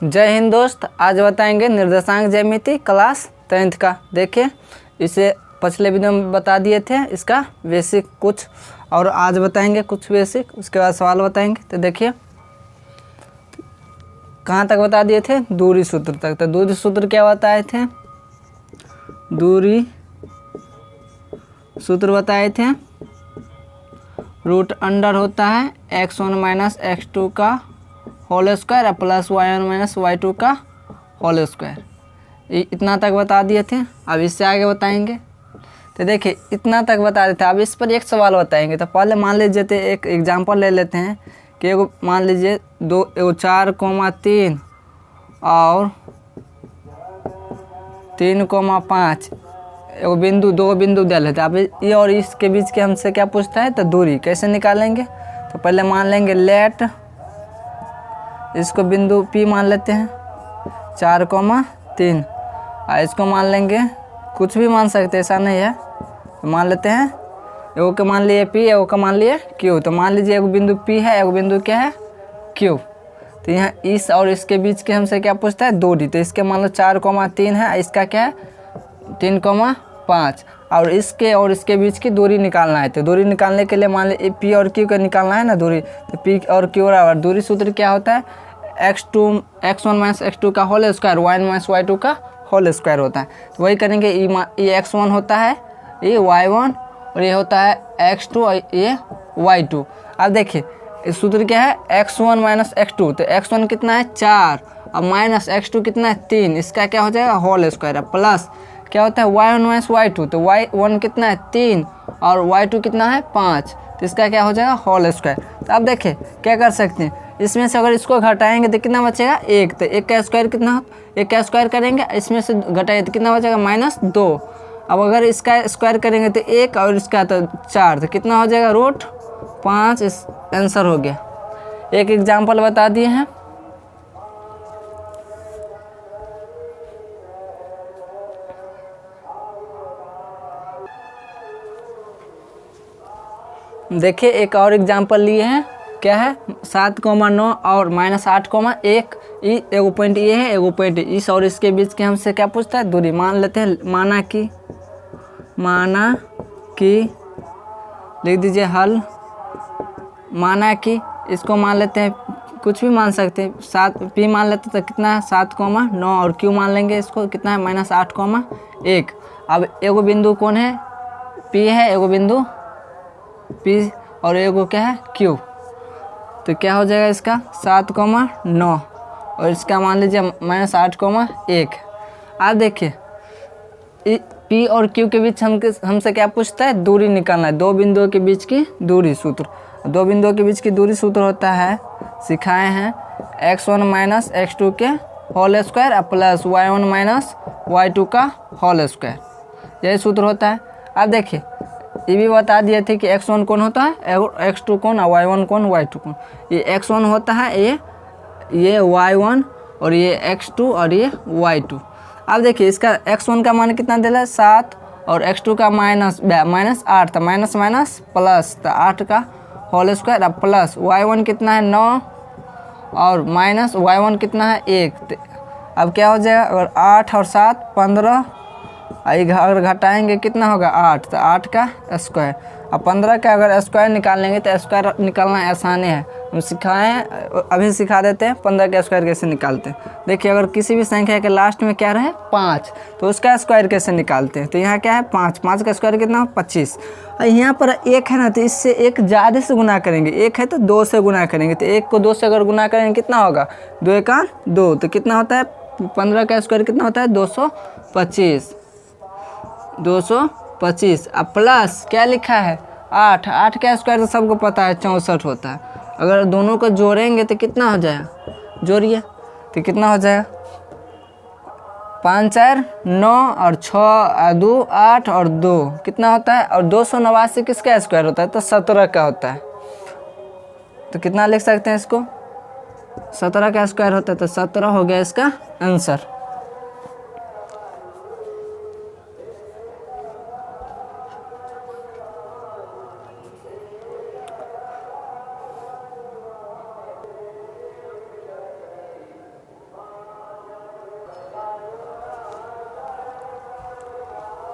जय हिंद दोस्त। आज बताएंगे निर्देशांक ज्यामिति क्लास 10th का। देखिए, इसे पिछले वीडियो में बता दिए थे इसका बेसिक कुछ, और आज बताएंगे कुछ बेसिक, उसके बाद सवाल बताएंगे। तो देखिए कहाँ तक बता दिए थे, दूरी सूत्र तक। तो दूरी सूत्र क्या बताए थे, दूरी सूत्र बताए थे रूट अंडर होता है x1 माइनस x2 का whole square plus y1 minus y2 का होल स्क्वायर। इतना तक बता दिए थे। अब इससे आगे बताएंगे। तो देखिए इतना तक बता देते। अब इस पर एक सवाल बताएंगे। तो पहले मान लीजिए तो एक एग्जांपल ले लेते हैं कि एगो मान लीजिए एगो 4,3 और 3,5 एगो बिंदु, दो बिंदु दे लेते हैं। अब ये और इसके बीच के हमसे क्या पूछता है, तो दूरी कैसे निकालेंगे। तो पहले मान लेंगे लेट, इसको बिंदु P मान लेते हैं 4,3, और इसको मान लेंगे, कुछ भी मान सकते हैं, ऐसा नहीं है। तो मान लेते हैं एगो के मान लिए P, एगो का मान लिए Q। तो मान लीजिए एगो बिंदु P है, एगो बिंदु क्या है Q। तो यहाँ इस और इसके बीच के हमसे क्या पूछता है, दूरी। तो इसके मान लो 4,3 है, इसका क्या है 3,5, और इसके और इसके बीच की दूरी निकालना है। तो दूरी निकालने के लिए मान लीजिए P और Q का निकालना है ना दूरी। तो P और Q और दूरी सूत्र क्या होता है, x1 माइनस x2 का whole square y1 minus y2 का होल स्क्वायर होता है। तो वही करेंगे। ये x1 होता है, ये y1, और ये होता है x2 और ये y2। अब देखिए इस सूत्र क्या है, x1 माइनस x2। तो x1 कितना है 4, और माइनस x2 कितना है 3, इसका क्या हो जाएगा होल स्क्वायर, प्लस क्या होता है y1 माइनस y2। तो y1 कितना है 3 और y2 कितना है 5, तो इसका क्या हो जाएगा होल स्क्वायर। तो अब देखिए क्या कर सकते हैं, इसमें से अगर इसको घटाएंगे तो कितना बचेगा 1। तो 1 का स्क्वायर कितना, 1 का स्क्वायर करेंगे, इसमें से घटाएंगे तो कितना बचेगा -2। अब अगर इसका स्क्वायर करेंगे तो 1 और इसका तो 4, तो कितना हो जाएगा √5। इस आंसर हो गया। एक एग्जाम्पल बता दिए हैं। देखिए एक और एग्जाम्पल लिए हैं, क्या है 7,9 और -8,1। एगो पॉइंट ये है, एगो पॉइंट इस और इसके बीच के हमसे क्या पूछता है, दूरी। मान लेते हैं, माना कि लिख दीजिए हल। माना कि इसको मान लेते हैं, कुछ भी मान सकते हैं, 7 P मान लेते हैं तो कितना है 7,9, और Q मान लेंगे, इसको कितना है -8,1। अब एगो बिंदु कौन है, P है, एगो बिंदु P और एगो क्या है Q। तो क्या हो जाएगा इसका 7,9, और इसका मान लीजिए -8,1। अब देखिए P और Q के बीच हमसे क्या पूछता है, दूरी निकालना है, दो बिंदुओं के बीच की दूरी सूत्र। दो बिंदुओं के बीच की दूरी सूत्र होता है, सिखाए हैं, x1 माइनस x2 के whole square plus y1 minus y2 का होल स्क्वायर। यही सूत्र होता है। अब देखिए ये भी बता दिए थे कि x1 कौन होता है, x2 कौन, और y1 कौन, y2 कौन। ये x1 होता है, ये y1, और ये x2 और ये y2। अब देखिए इसका x1 का मान कितना दिला है 7, और x2 का -8, तो माइनस प्लस, तो 8 का होल स्क्वायर, अब प्लस y1 कितना है 9, और माइनस y1 कितना है 1। अब क्या हो जाएगा, अगर 8 और 7 15, अगर घटाएंगे कितना होगा 8, तो 8 का स्क्वायर। अब 15 का अगर स्क्वायर निकालेंगे तो स्क्वायर निकालना आसान है, हम सिखाएं, अभी सिखा देते हैं 15 का स्क्वायर कैसे निकालते हैं। देखिए अगर किसी भी संख्या के लास्ट में क्या रहे 5, तो उसका स्क्वायर कैसे निकालते हैं। तो यहाँ क्या है 5 का स्क्वायर कितना 25, और यहाँ पर 1 है ना, तो इससे 1 ज़्यादा से गुना करेंगे। 1 है तो 2 से गुना करेंगे, तो 1 को 2 से अगर गुना करेंगे कितना होगा 2 का 2, तो कितना होता है 15 का स्क्वायर कितना होता है 225। अब प्लस क्या लिखा है 8 का स्क्वायर तो सबको पता है 64 होता है। अगर दोनों को जोड़ेंगे तो कितना हो जाएगा, जोड़िए तो कितना हो जाएगा 5 4 9 और 6 2 8 और 2 कितना होता है, और 289 किसका स्क्वायर होता है, तो 17 का होता है। तो कितना लिख सकते हैं इसको, 17 का स्क्वायर होता है, तो 17 हो गया इसका आंसर।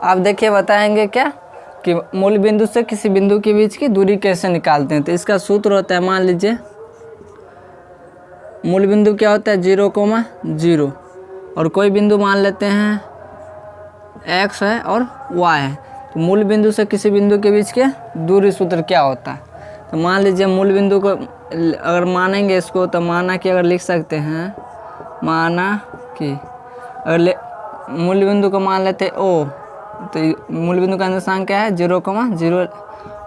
आप देखिए बताएंगे क्या कि मूल बिंदु से किसी बिंदु के बीच की दूरी कैसे निकालते हैं। तो इसका सूत्र होता है, मान लीजिए मूल बिंदु क्या होता है 0,0 और कोई बिंदु मान लेते हैं x है और y है। तो मूल बिंदु से किसी बिंदु के बीच के दूरी सूत्र क्या होता है। तो मान लीजिए मूल बिंदु को अगर मानेंगे इसको, तो माना कि अगर लिख सकते हैं, माना कि अगर मूल बिंदु को मान लेते O, तो मूल बिंदु का निर्देशांक क्या है 0,0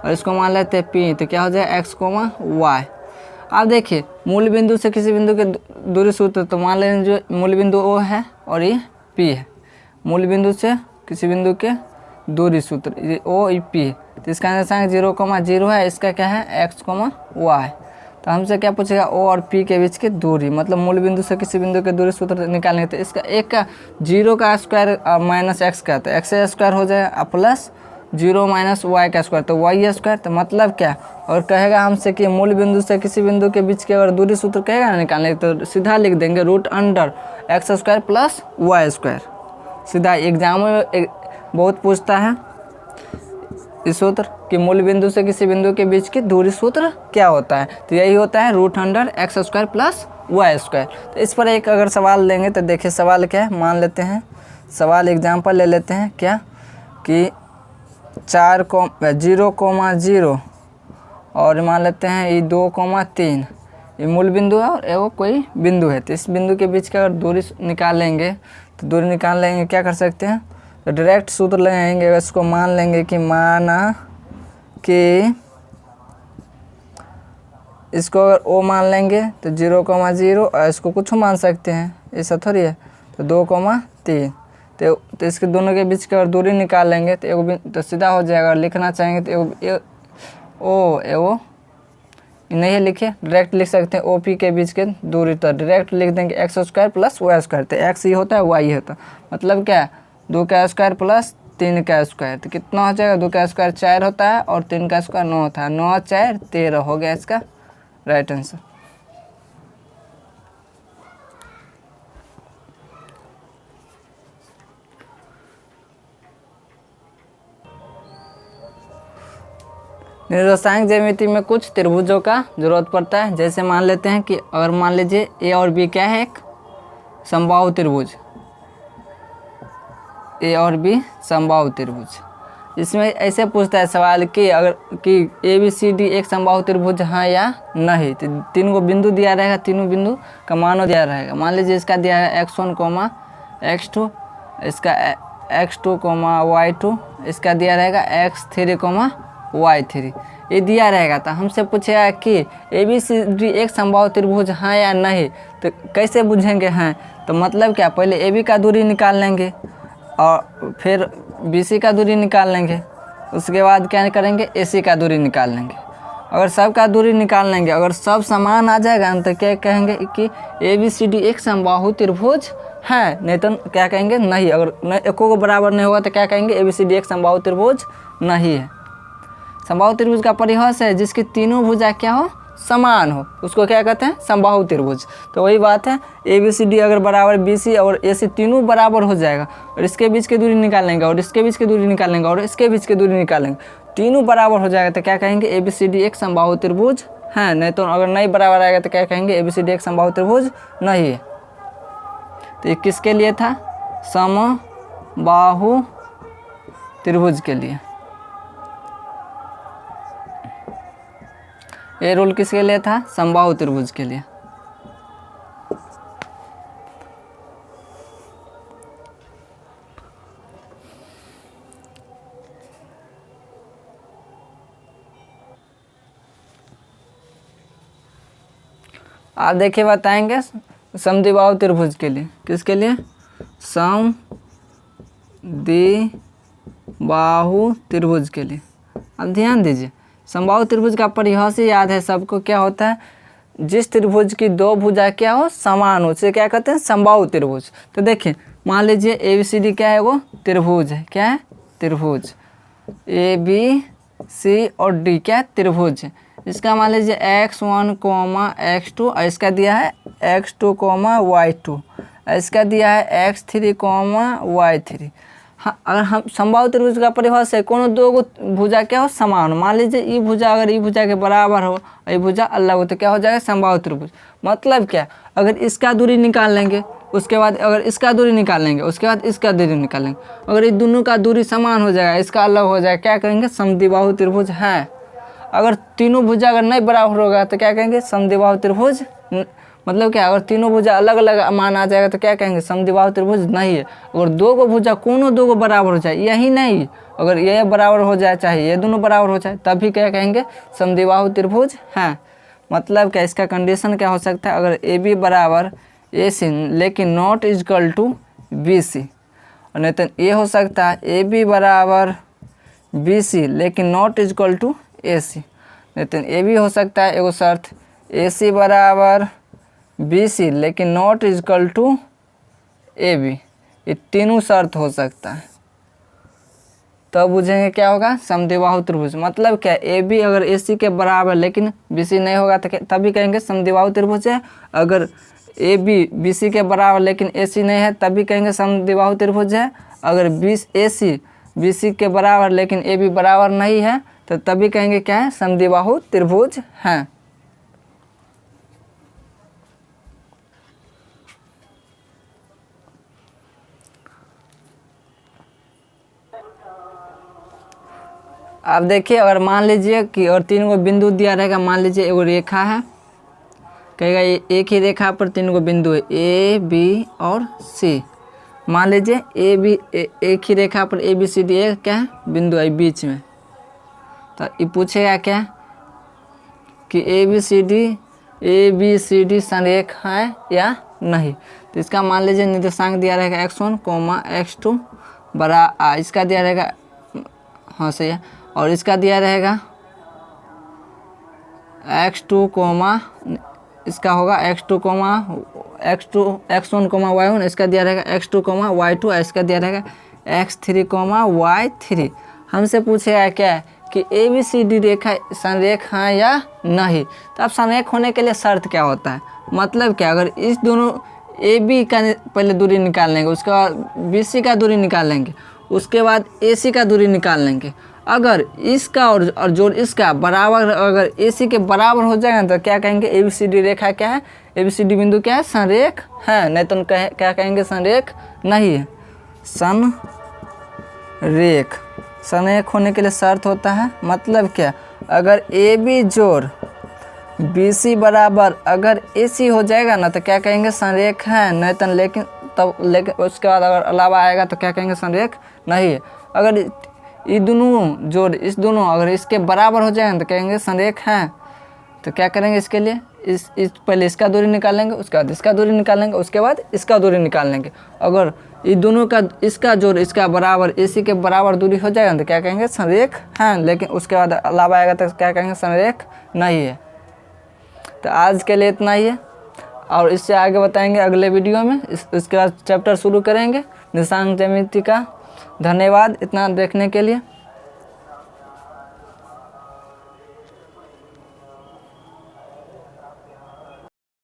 और इसको मान लेते हैं P, तो क्या हो जाए x, y। आप देखिए मूल बिंदु से किसी बिंदु के दूरी सूत्र, तो मान लें जो मूल बिंदु O है और ये P है। मूल बिंदु से किसी बिंदु के दूरी सूत्र ये O P है, तो इसका निर्देशांक 0,0 है, इसका क्या है x, y। तो हमसे क्या पूछेगा O और P के बीच की दूरी, मतलब मूल बिंदु से किसी बिंदु के दूरी सूत्र निकालने। तो इसका एक का 0 का स्क्वायर माइनस x का, तो x स्क्वायर हो जाएगा प्लस 0 माइनस y का स्क्वायर, तो y स्क्वायर। तो मतलब क्या, और कहेगा हमसे कि मूल बिंदु से किसी बिंदु के बीच के अगर दूरी सूत्र कहेगा ना निकालने, तो सीधा लिख देंगे √x square plus y square. सीधा एग्जाम में बहुत पूछता है इस सूत्र कि मूल बिंदु से किसी बिंदु के बीच की दूरी सूत्र क्या होता है। तो यही होता है √x square plus y square. तो इस पर एक अगर सवाल लेंगे, तो देखिए सवाल क्या है, मान लेते हैं सवाल एग्जाम्पल ले लेते हैं क्या कि 0,0 और मान लेते हैं ये 2,3 ये मूल बिंदु है और वो कोई बिंदु है। तो इस बिंदु के बीच का अगर दूरी निकाल लेंगे, तो दूरी निकाल लेंगे क्या कर सकते हैं, तो डायरेक्ट सूत्र लगाएंगे। अगर इसको मान लेंगे कि माना कि इसको अगर O मान लेंगे तो 0,0 और इसको कुछ मान सकते हैं, ऐसा थोड़ी है। तो 2,3 तो इसके दोनों के बीच की अगर दूरी निकाल लेंगे तो एगो तो सीधा हो जाएगा। लिखना चाहेंगे तो एगो नहीं लिखे, डायरेक्ट लिख सकते हैं OP के बीच के दूरी, तो डायरेक्ट लिख देंगे x square plus y square. तो x ही होता है y होता है, मतलब क्या है 2 का स्क्वायर प्लस 3 का स्क्वायर। तो कितना हो जाएगा, 2 का स्क्वायर 4 होता है और 3 का स्क्वायर 9 होता है, 9 4 13 हो गया इसका राइट आंसर। निर्देशांक ज्यामिति में कुछ त्रिभुजों का जरूरत पड़ता है। जैसे मान लेते हैं कि अगर मान लीजिए A और B क्या है, एक समबाहु त्रिभुज, A और B समबाहु त्रिभुज। इसमें ऐसे पूछता है सवाल कि अगर कि ABCD एक समबाहु त्रिभुज है या नहीं। तो 3 को बिंदु दिया रहेगा, तीनों बिंदु का मान दिया रहेगा। मान लीजिए इसका दिया है x1, x2, इसका x2, y2, इसका दिया रहेगा x3, y3, ये दिया रहेगा। तो हमसे पूछेगा कि ABCD एक समबाहु त्रिभुज है या नहीं। तो कैसे बुझेंगे हैं, तो मतलब क्या, पहले AB का दूरी निकाल लेंगे और फिर BC का दूरी निकाल लेंगे, उसके बाद क्या करेंगे AC का दूरी निकाल लेंगे। अगर सब का दूरी निकाल लेंगे, अगर सब समान आ जाएगा तो क्या कहेंगे कि ABCD एक समबाहु त्रिभुज है, नहीं तो क्या कहेंगे नहीं। अगर एको को बराबर नहीं होगा तो क्या कहेंगे ABCD एक समबाहु त्रिभुज नहीं है। समबाहु त्रिभुज का परिभाषा है जिसकी तीनों भुजा क्या हो, समान हो, उसको क्या कहते हैं, समबाहु त्रिभुज। तो वही बात है, ABCD अगर बराबर BC और AC तीनों बराबर हो जाएगा और इसके बीच की दूरी निकाल लेंगे और इसके बीच की दूरी निकाल लेंगे और इसके बीच की दूरी निकाल लेंगे, तीनों बराबर हो जाएगा तो क्या कहेंगे ABCD एक समबाहु त्रिभुज है। नहीं तो अगर नहीं बराबर आएगा तो क्या कहेंगे ABCD एक समबाहु त्रिभुज नहीं है। तो ये किसके लिए था, समबाहु त्रिभुज के लिए। ये रूल किसके लिए था, समबाहु त्रिभुज के लिए। आप देखिए बताएंगे समद्विबाहु त्रिभुज के लिए, किसके लिए, समद्विबाहु त्रिभुज के लिए। अब ध्यान दीजिए, समबाहु त्रिभुज का परिभाषा याद है सबको, क्या होता है, जिस त्रिभुज की दो भुजा क्या हो, समान हो, उसे क्या कहते हैं, समबाहु त्रिभुज। तो देखिए मान लीजिए ABCD क्या है, वो त्रिभुज है, क्या है, त्रिभुज। ABC और D क्या है, त्रिभुज है। इसका मान लीजिए x1, x2 और इसका दिया है x2, y2, इसका दिया है x3, y3। हाँ, अगर हम समबाहु त्रिभुज का परिभाषा है कोनो दो गो भुजा क्या हो समान। मान लीजिए ई भुजा अगर ई भुजा के बराबर हो, ई भुजा अलग हो, तो क्या हो जाएगा समबाहु त्रिभुज। मतलब क्या, अगर इसका दूरी निकाल लेंगे, उसके बाद अगर इसका दूरी निकाल लेंगे, उसके बाद इसका दूरी निकालेंगे, अगर ये दोनों का दूरी समान हो जाएगा, इसका अलग हो जाएगा, क्या कहेंगे समद्विबाहु त्रिभुज है। अगर तीनों भुजा अगर नहीं बराबर होगा तो क्या कहेंगे समद्विबाहु त्रिभुज। मतलब क्या, अगर तीनों भुजा अलग अलग मान आ जाएगा तो क्या कहेंगे समद्विबाहु त्रिभुज नहीं है। अगर दो गो भुजा कोनो दो गो बराबर हो जाए, यही नहीं, अगर ये बराबर हो जाए चाहे ये दोनों बराबर हो जाए, तभी क्या कहेंगे समद्विबाहु त्रिभुज है। मतलब क्या, इसका कंडीशन क्या हो सकता है, अगर ए बी बराबर ए सी लेकिन not equal to b c, और नहीं तो ये हो सकता है ए बी बराबर बी सी लेकिन नॉट इजकल टू ए सी, नहीं तो ये भी हो सकता है एगो शर्त ए सी बराबर बी सी लेकिन not equal to a b. ये तीनों शर्त हो सकता है, तब बुझेंगे क्या होगा समद्विबाहु त्रिभुज। मतलब क्या, ए बी अगर ए सी के बराबर लेकिन बी सी नहीं होगा तो तभी कहेंगे समद्विबाहु त्रिभुज है। अगर ए बी बी सी के बराबर लेकिन ए सी नहीं है तभी कहेंगे समद्विबाहु त्रिभुज है। अगर ए सी बी सी के बराबर लेकिन ए बी बराबर नहीं है तो तभी कहेंगे क्या है समद्विबाहु त्रिभुज है। अब देखिए, अगर मान लीजिए कि और तीन गो बिंदु दिया रहेगा, मान लीजिए एगो रेखा है, कहेगा एक ही रेखा पर तीन गो बिंदु है ए बी और सी। मान लीजिए ए बी एक ही रेखा पर ए बी सी डी एक क्या है बिंदु है बीच में, तो ये पूछेगा क्या कि ए बी सी डी संरेख है या नहीं। तो इसका मान लीजिए निर्देशांक दिया रहेगा x1, x2 बड़ा इसका दिया रहेगा, हाँ सही है, और इसका दिया रहेगा x2, इसका होगा x2, x1, y1, इसका दिया रहेगा x2, y2, इसका दिया रहेगा x3, y3। हमसे पूछेगा क्या कि ए बी सी डी रेखा संरेख है या नहीं। तो अब संरेख होने के लिए शर्त क्या होता है, मतलब क्या, अगर इस दोनों ए बी का पहले दूरी निकाल लेंगे, उसके बाद बी सी का दूरी निकाल लेंगे, उसके बाद ए सी का दूरी निकाल लेंगे। अगर इसका और जोड़ इसका बराबर, अगर ए सी के बराबर हो जाएगा तो क्या कहेंगे ए बी सी डी रेखा क्या है, ए बी सी डी बिंदु क्या है संरेख है, नहीं तो क्या कहेंगे संरेख नहीं है। संरेख होने के लिए शर्त होता है, मतलब क्या, अगर ए बी जोड़ बी सी बराबर अगर ए सी हो जाएगा ना तो क्या कहेंगे संरेख है, नहीं तो लेकिन उसके बाद अगर अलावा आएगा तो क्या कहेंगे संरेख नहीं है। अगर ये दोनों जोड़ इस दोनों अगर इसके बराबर हो जाएगा तो कहेंगे संरेख है। तो क्या करेंगे इसके लिए, इस पहले इसका दूरी निकाल लेंगे, उसके बाद इसका दूरी निकाल लेंगे, उसके बाद इसका दूरी निकाल लेंगे। अगर ये दोनों का इसका जोड़ इसका बराबर ए सी के बराबर दूरी हो जाएगा तो क्या कहेंगे संरेख है, लेकिन उसके बाद अलावा आएगा तो क्या कहेंगे संरेख नहीं है। तो आज के लिए इतना ही है, और इससे आगे बताएंगे अगले वीडियो में। इसके बाद चैप्टर शुरू करेंगे निर्देशांक ज्यामिति का। धन्यवाद इतना देखने के लिए।